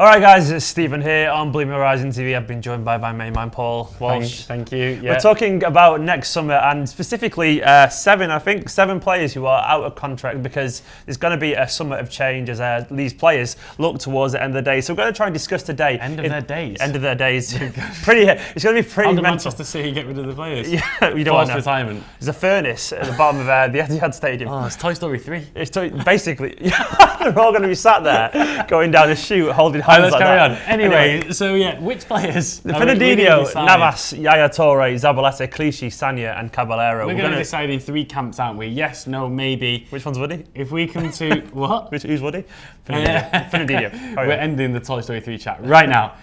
All right, guys, it's Stephen here on BlueMoonRisingTV. I've been joined by my main man, Paul Walsh. Thank you. Yeah. We're talking about next summer and specifically seven players who are out of contract because there's going to be a summer of change as these players look towards the end of the day. So we're going to try and discuss today. End of their days. It's going to be pretty How did mental. Manchester City get rid of the players? Yeah, we don't want to know. Retirement. There's a furnace at the bottom of the Etihad Stadium. Oh, it's Toy Story 3. Basically, they're all going to be sat there going down a chute holding hands. Let's like carry that. on. Anyway, so yeah, which players? The Fernandinho, Navas, Yaya Touré, Zabaleta, Sagna and Caballero. We're going to decide in 3 camps, aren't we? Yes, no, maybe. Which one's Woody? If we come to what? Who's Woody? Fernandinho. We're ending the Toy Story 3 chat right now.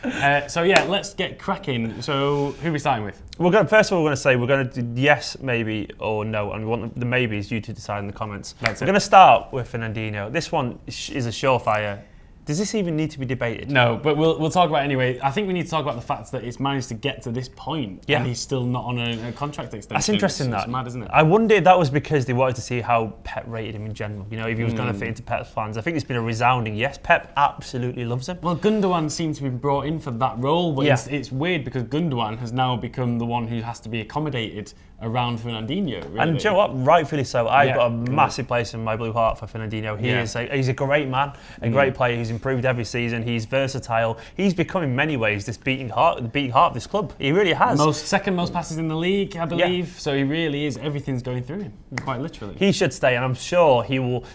So yeah, let's get cracking. So who are we starting with? First of all, we're going to do yes, maybe, or no, and we want the maybes you to decide in the comments. We're going to start with Fernandinho. This one is a surefire. Does this even need to be debated? No, but we'll talk about it anyway. I think we need to talk about the fact that it's managed to get to this point and he's still not on a contract extension. That's interesting. It's mad, isn't it? I wonder if that was because they wanted to see how Pep rated him in general. You know, if he was going to fit into Pep's plans. I think it's been a resounding yes. Pep absolutely loves him. Well, Gundogan seems to be brought in for that role, but it's weird because Gundogan has now become the one who has to be accommodated around Fernandinho. Really. And do you know what? Rightfully so. I've got a massive place in my blue heart for Fernandinho. He's a great man, a great player who's improved every season. He's versatile. He's become in many ways the beating heart of this club. He really has. Second most passes in the league, I believe. Yeah. So he really is. Everything's going through him, quite literally. He should stay, and I'm sure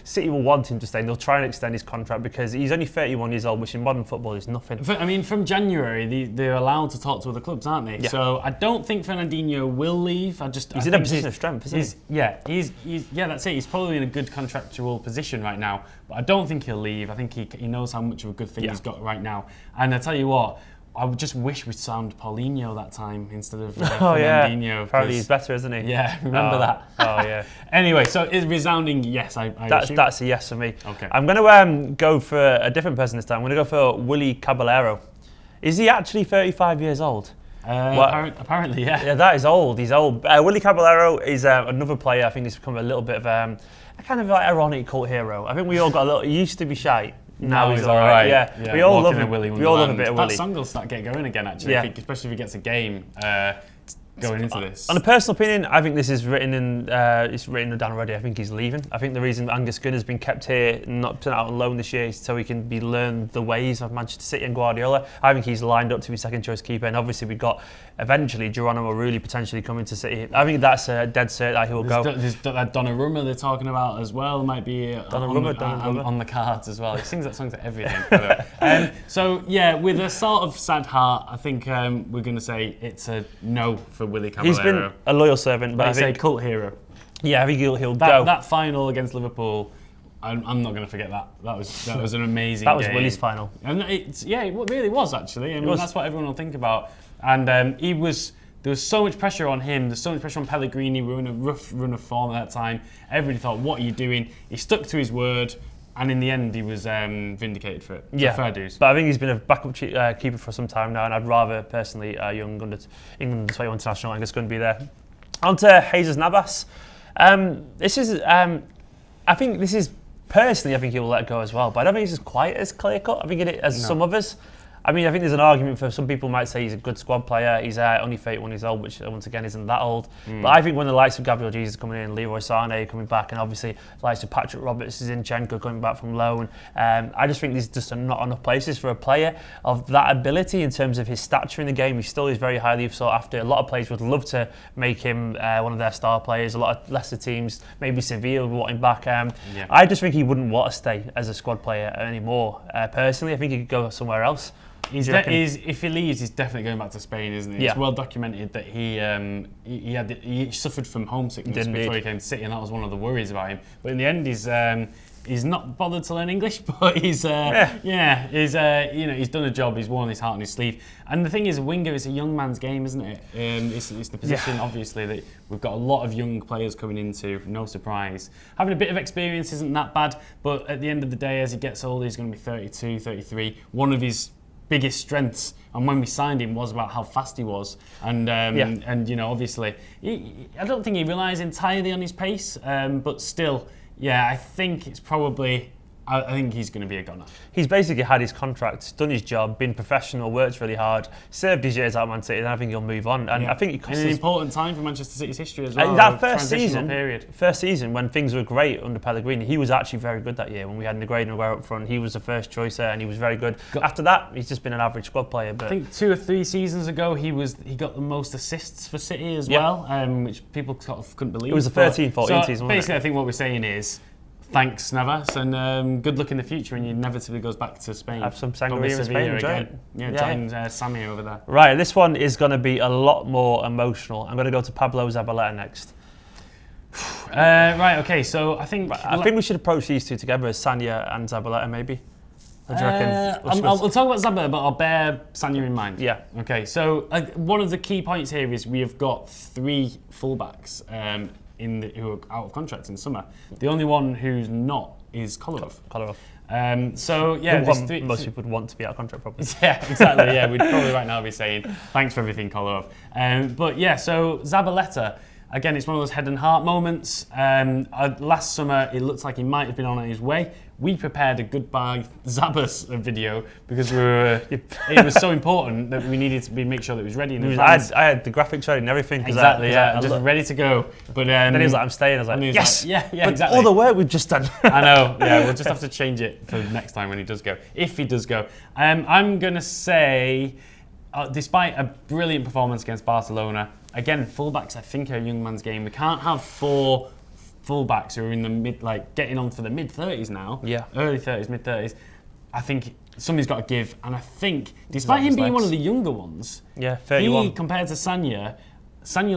City will want him to stay. And they'll try and extend his contract because he's only 31 years old, which in modern football is nothing. I mean, from January, they're allowed to talk to other clubs, aren't they? Yeah. So I don't think Fernandinho will leave. He's in a position of strength, isn't he? Yeah, that's it. He's probably in a good contractual position right now, but I don't think he'll leave. I think he knows how much of a good thing he's got right now. And I tell you what, I would just wish we'd signed Paulinho that time instead of Fernandinho. Yeah. Apparently he's better, isn't he? Yeah, remember that. Oh, yeah. Anyway, so it's resounding yes, that's a yes for me. Okay. I'm going to go for a different person this time. I'm going to go for Willy Caballero. Is he actually 35 years old? Apparently, yeah. Yeah, that is old. He's old. Willy Caballero is another player. I think he's become a little bit of a kind of like ironic cult hero. I think we all got a little. He used to be shy. Now he's all right. Yeah. We all love him. We all love a bit of Willy. That song will start getting going again, actually. Especially if he gets a game going into this. On a personal opinion, I think this is it's written down already. I think he's leaving. I think the reason Angus Gunner's been kept here, not put out on loan this year, is so he can learn the ways of Manchester City and Guardiola. I think he's lined up to be second choice keeper, and obviously we've got eventually Geronimo Rulli potentially coming to City. I think that's a dead cert that he will go. There's that Donnarumma they're talking about as well. Might be on the cards as well. He sings that song to everything. So yeah, with a sort of sad heart, I think we're going to say it's a no for Willy Caballero. He's been a loyal servant, but I think cult hero. Yeah, I think he'll go. That final against Liverpool, I'm not going to forget that. That was an amazing. That was game. Willy's final. And it really was actually. I mean, that's what everyone will think about. And there was so much pressure on him. There's so much pressure on Pellegrini. We were in a rough run of form at that time. Everybody thought, "What are you doing?" He stuck to his word. And in the end, he was vindicated for it. Yeah, fair dues. But I think he's been a backup keeper for some time now, and I'd rather personally young England 21 international. I think it's going to be there. On to Jesus Navas. This is, I think this is personally, I think he will let go as well. But I don't think this is quite as clear cut. I think it as some others. I mean, I think there's an argument for some people might say he's a good squad player. He's only 31 years old, which once again isn't that old. But I think when the likes of Gabriel Jesus coming in, Leroy Sané coming back, and obviously the likes of Patrick Roberts, Zinchenko coming back from loan, I just think there's just not enough places for a player of that ability in terms of his stature in the game. He still is very highly sought after. A lot of players would love to make him one of their star players. A lot of lesser teams, maybe Sevilla, would want him back. I just think he wouldn't want to stay as a squad player anymore. Personally, I think he could go somewhere else. If he leaves, he's definitely going back to Spain, isn't he? Yeah. It's well documented that he suffered from homesickness before he came to City, and that was one of the worries about him. But in the end, he's not bothered to learn English, but he's done a job. He's worn his heart on his sleeve. And the thing is, winger is a young man's game, isn't it? It's the position, obviously, that we've got a lot of young players coming into. No surprise. Having a bit of experience isn't that bad, but at the end of the day, as he gets older, he's going to be 32, 33. One of his biggest strengths, and when we signed him, was about how fast he was, and obviously, I don't think he relies entirely on his pace, but still, I think it's probably I think he's going to be a goner. He's basically had his contract, done his job, been professional, worked really hard, served his years out of Man City, and I think he'll move on. And I think it costs an important time for Manchester City's history as well. That first season when things were great under Pellegrini, he was actually very good that year. When we had Negredo and Aguero up front, he was the first choice there, and he was very good. After that, he's just been an average squad player. But I think 2 or 3 seasons ago, he got the most assists for City as well, which people sort of couldn't believe. It was the 13-14 season. Basically, I think what we're saying is, thanks, Navas, and good luck in the future when he inevitably goes back to Spain. Have some sangria in Spain, again. Join Sammy over there. Right, this one is going to be a lot more emotional. I'm going to go to Pablo Zabaleta next. Right, okay, so I think we should approach these two together as Sagna and Zabaleta, maybe. What do you reckon? We'll talk about Zabaleta, but I'll bear Sagna in mind. Yeah. Okay, so one of the key points here is we have got 3 fullbacks who are out of contract in summer. The only one who's not is Kolarov. So yeah, most people would want to be out of contract, probably. Yeah, exactly. Yeah, we'd probably right now be saying thanks for everything, Kolarov. But yeah, so Zabaleta. Again, it's one of those head and heart moments. Last summer, it looked like he might have been on his way. We prepared a goodbye Zabas video because it was so important that we needed to make sure that it was ready. I had the graphics ready and everything. Exactly, just ready to go. But then he was like, "I'm staying." I was like, "Yes, yeah, but exactly." All the work we've just done. I know. Yeah, we'll just have to change it for next time when he does go, if he does go. I'm gonna say, despite a brilliant performance against Barcelona. Again, fullbacks I think are a young man's game. We can't have 4 fullbacks who are in the getting on for the mid-30s now. Yeah. Early 30s, mid-30s. I think somebody's got to give. And I think, despite him being one of the younger ones, 31. Compared to Sagna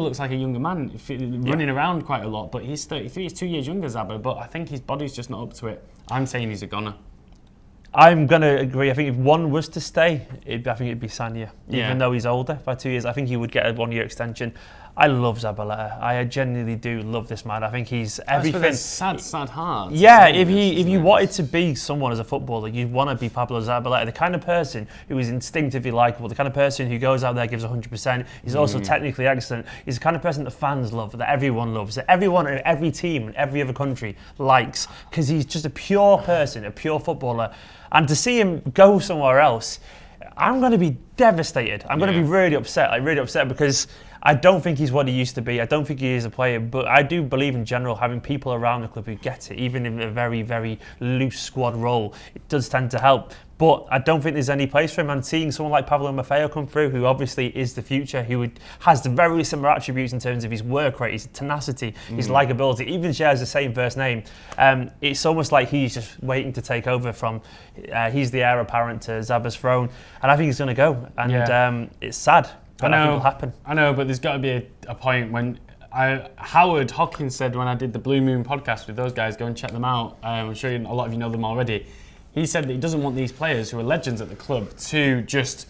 looks like a younger man, running around quite a lot, but he's 33, he's 2 years younger, Zaba, but I think his body's just not up to it. I'm saying he's a goner. I'm going to agree. I think if one was to stay, I think it'd be Sagna. Even though he's older by 2 years, I think he would get a 1-year extension. I love Zabaleta. I genuinely do love this man. I think he's everything. That's for sad heart. Yeah, if you wanted to be someone as a footballer, you'd want to be Pablo Zabaleta, the kind of person who is instinctively likeable, the kind of person who goes out there, gives 100%. He's also technically excellent. He's the kind of person that fans love, that everyone loves, that everyone in every team in every other country likes, because he's just a pure person, a pure footballer. And to see him go somewhere else, I'm going to be devastated. I'm going to be really upset because I don't think he's what he used to be. I don't think he is a player, but I do believe in general having people around the club who get it, even in a very, very loose squad role. It does tend to help. But I don't think there's any place for him. And seeing someone like Pablo Maffeo come through, who obviously is the future, who has the very similar attributes in terms of his work rate, his tenacity, his likability, even shares the same first name. It's almost like he's just waiting to take over from, he's the heir apparent to Zaba's throne. And I think he's going to go. And it's sad. But I think it'll happen. I know, but there's got to be a point when Howard Hawkins said when I did the Blue Moon podcast with those guys, go and check them out. I'm sure a lot of you know them already. He said that he doesn't want these players who are legends at the club to just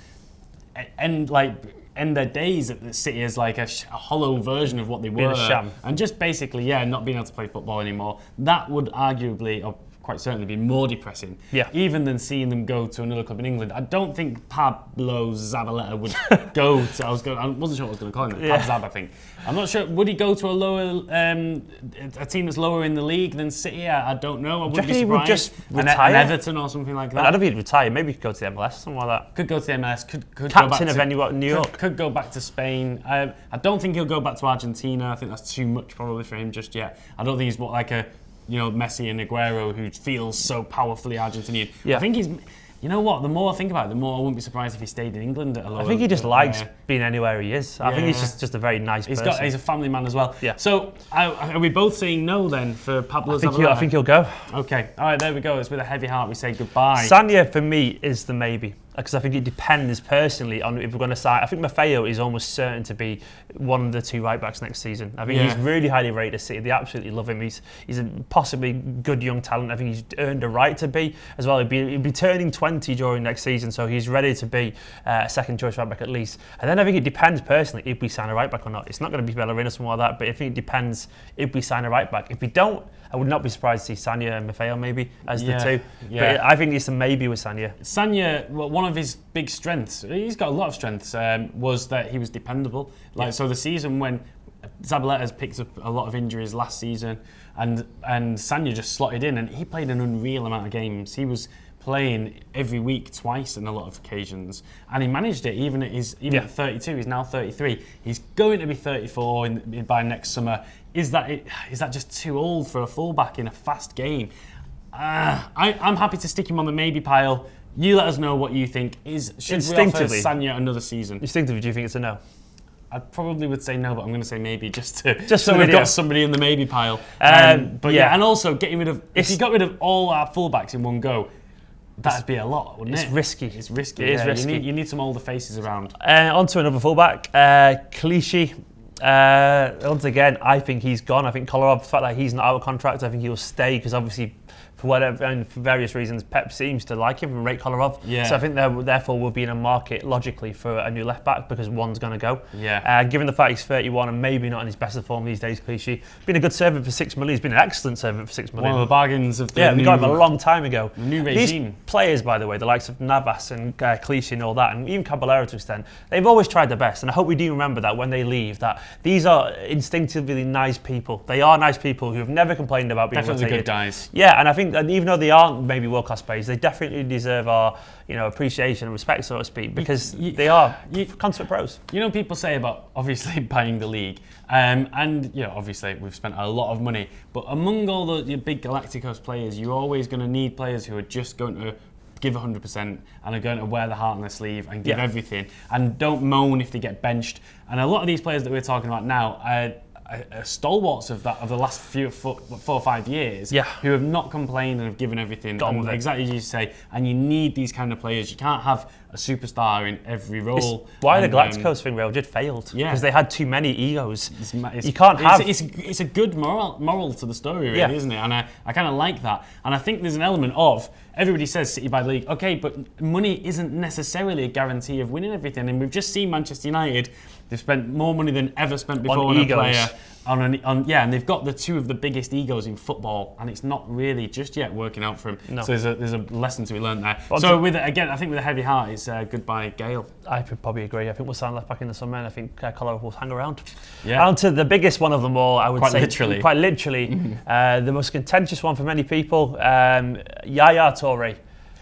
end their days at the City as like a hollow version of what they were. A sham. And just basically, not being able to play football anymore. That would arguably, or quite certainly, be more depressing. Even than seeing them go to another club in England. I don't think Pablo Zabaleta would go to. I wasn't sure what I was going to call him. Pab Zab, I think. I'm not sure. Would he go to a team that's lower in the league than City? I don't know. I wouldn't be surprised. He would just retire? An Everton or something like that. I don't think he'd retire. Maybe he could go to the MLS, something like that. Could go to the MLS. Could Captain of New York. Could go back to Spain. I don't think he'll go back to Argentina. I think that's too much probably for him just yet. I don't think he's like a Messi and Aguero who feels so powerfully Argentinian. I think he's. You know what? The more I think about it, the more I wouldn't be surprised if he stayed in England at a lower. I think he just likes being anywhere he is. I think he's just a very nice person. He's a family man as well. So are we both saying no then for Pablo Zabaleta? I think he'll go. Okay. All right. There we go. It's with a heavy heart we say goodbye. Sagna for me is the maybe. Because I think it depends personally on if we're going to sign. I think Maffeo is almost certain to be one of the 2 right backs next season. I think he's really highly rated at City. They absolutely love him. He's a possibly good young talent. I think he's earned a right to be as well. He'll be turning 20 during next season, so he's ready to be a second choice right back at least. And then I think it depends personally if we sign a right back or not. It's not going to be Bellerin or something like that, but I think it depends if we sign a right back. If we don't, I would not be surprised to see Sagna and Maffeo maybe as the 2. But I think it's a maybe with Sagna. Sagna, one of his big strengths, he's got a lot of strengths, was that he was dependable. So the season when Zabaleta's picked up a lot of injuries last season, and Sagna just slotted in, and he played an unreal amount of games. He was playing every week twice in a lot of occasions, and he managed it even at at 32. He's now 33. He's going to be 34 by next summer. Is that just too old for a fullback in a fast game? I'm happy to stick him on the maybe pile. You let us know what you think. Should we offer Sagna another season? Instinctively, do you think it's a no? I probably would say no, but I'm going to say maybe just so we've got somebody in the maybe pile. But and also getting rid of if you got rid of all our fullbacks in one go, that'd be a lot, wouldn't it? It's risky. It's risky. It is risky. You need some older faces around. On to another fullback, Clichy. Once again, I think he's gone. I think Kolarov, the fact that he's not out of contract, I think he will stay because obviously, for whatever and for various reasons, Pep seems to like him and rate Kolarov. Yeah. So I think therefore we'll be in a market logically for a new left back because one's going to go. Yeah. Given the fact he's 31 and maybe not in his best of form these days, Clichy, been a good servant for $6 million. He's been an excellent servant for $6 million. One of the bargains of the we got him a long time ago. New regime. These players, by the way, the likes of Navas and Clichy and all that, and even Caballero to an extent, they've always tried their best. And I hope we do remember that when they leave, that these are instinctively nice people. They are nice people who have never complained about being definitely rotated. Good guys. Yeah, and I think that even though they aren't maybe world-class players, they definitely deserve our appreciation and respect, so to speak, because they are consummate pros. You know, people say about obviously buying the league, and obviously we've spent a lot of money, but among all the big Galacticos players, you're always going to need players who are just going to give 100% and are going to wear the heart on their sleeve and give everything, and don't moan if they get benched. And a lot of these players that we're talking about now are stalwarts of the last 4 or 5 years who have not complained and have given everything. Exactly as you say, and you need these kind of players. You can't have a superstar in every role. It's why the Galacticos thing Real Madrid failed. Because they had too many egos. You can't have. It's a good moral to the story, really, isn't it? And I kind of like that. And I think there's an element of everybody says City by the league. Okay, but money isn't necessarily a guarantee of winning everything. And we've just seen Manchester United. They've spent more money than ever spent before on a player. And they've got the two of the biggest egos in football, and it's not really just yet working out for him. No. So there's a lesson to be learned there. So I think with a heavy heart, it's goodbye Gale. I could probably agree. I think we'll sign left back in the summer, and I think Kolarov will hang around. Yeah. On to the biggest one of them all, I would say. Quite literally, the most contentious one for many people, Yaya Touré.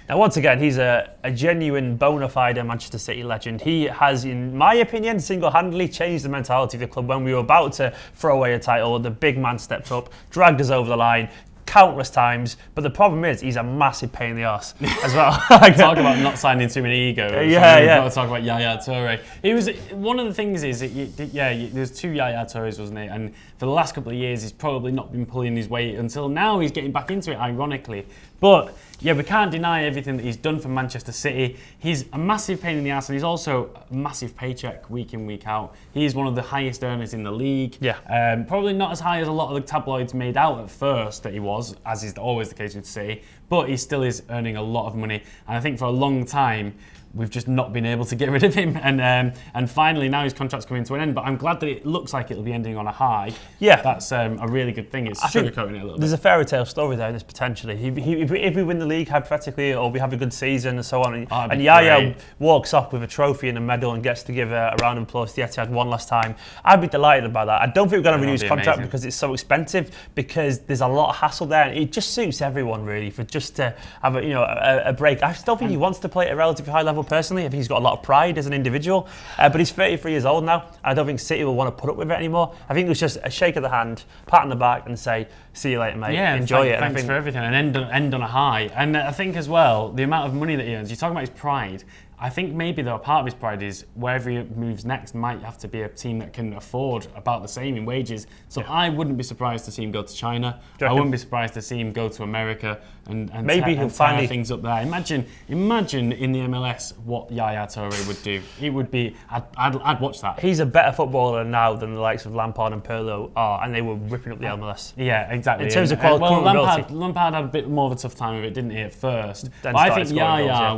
Now, once again, he's a genuine bona fide Manchester City legend. He has, in my opinion, single-handedly changed the mentality of the club. When we were about to throw away a title, the big man stepped up, dragged us over the line countless times. But the problem is, he's a massive pain in the arse as well. Talk about not signing too many egos. We've got to talk about Yaya Touré. It was one of the things is, there's 2 Yaya Tourés, wasn't it? And for the last couple of years, he's probably not been pulling his weight until now. He's getting back into it, ironically. But we can't deny everything that he's done for Manchester City. He's a massive pain in the arse, and he's also a massive paycheck week in, week out. He's one of the highest earners in the league. Probably not as high as a lot of the tabloids made out at first that he was, as is always the case with City, but he still is earning a lot of money. And I think for a long time, we've just not been able to get rid of him, and finally now his contract's coming to an end. But I'm glad that it looks like it'll be ending on a high. Yeah, that's a really good thing. It's sugarcoating it a little bit. There's a fairy tale story there in this potentially. If we win the league hypothetically, or we have a good season and so on, and Yaya walks off with a trophy and a medal and gets to give a round of applause to the Etihad one last time, I'd be delighted about that. I don't think we're going to renew his contract because it's so expensive, because there's a lot of hassle there, and it just suits everyone really for just to have a break. I just don't think he wants to play at a relatively high level. Personally, I think he's got a lot of pride as an individual, but he's 33 years old now. I don't think City will want to put up with it anymore. I think it was just a shake of the hand, pat on the back, and say, "See you later, mate. Enjoy it." Thanks for everything, and end on a high. And I think as well, the amount of money that he earns. You're talking about his pride. I think maybe though part of his pride is wherever he moves next might have to be a team that can afford about the same in wages. So I wouldn't be surprised to see him go to China. I wouldn't be surprised to see him go to America and maybe he'll finally things up there. Imagine in the MLS what Yaya Touré would do. It would be. I'd watch that. He's a better footballer now than the likes of Lampard and Pirlo are, and they were ripping up the MLS. Yeah, exactly. In terms of quality, Lampard had a bit more of a tough time of it, didn't he, at first? But I think Yaya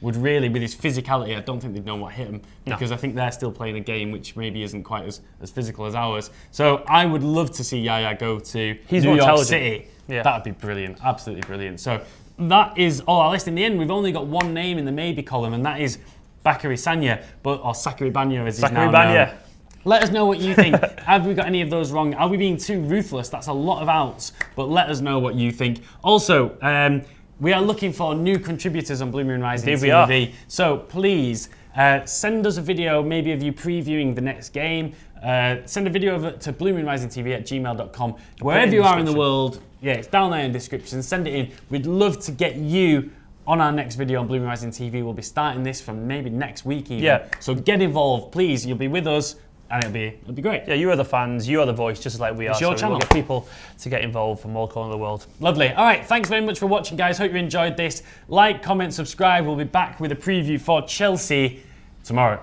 would really, with his physicality, I don't think they'd know what hit him, because I think they're still playing a game which maybe isn't quite as physical as ours. So I would love to see Yaya go to New York City. Yeah. That'd be brilliant, absolutely brilliant. So that is all our list. In the end, we've only got one name in the maybe column, and that is Bacary Sagna, or Bacary Sagna as he's now known. Let us know what you think. Have we got any of those wrong? Are we being too ruthless? That's a lot of outs, but let us know what you think. Also, we are looking for new contributors on Blue Moon Rising TV. So please send us a video, maybe of you previewing the next game. Send a video over to BlueMoonRisingTV@gmail.com. Wherever you are in the world, yeah, it's down there in the description. Send it in. We'd love to get you on our next video on Blue Moon Rising TV. We'll be starting this from maybe next week even. Yeah. So get involved, please. You'll be with us. And it'll be great. Yeah, you are the fans, you are the voice, just like we are. It's your channel. We'll get people to get involved from all corners of the world. Lovely. All right, thanks very much for watching, guys. Hope you enjoyed this. Like, comment, subscribe. We'll be back with a preview for Chelsea tomorrow.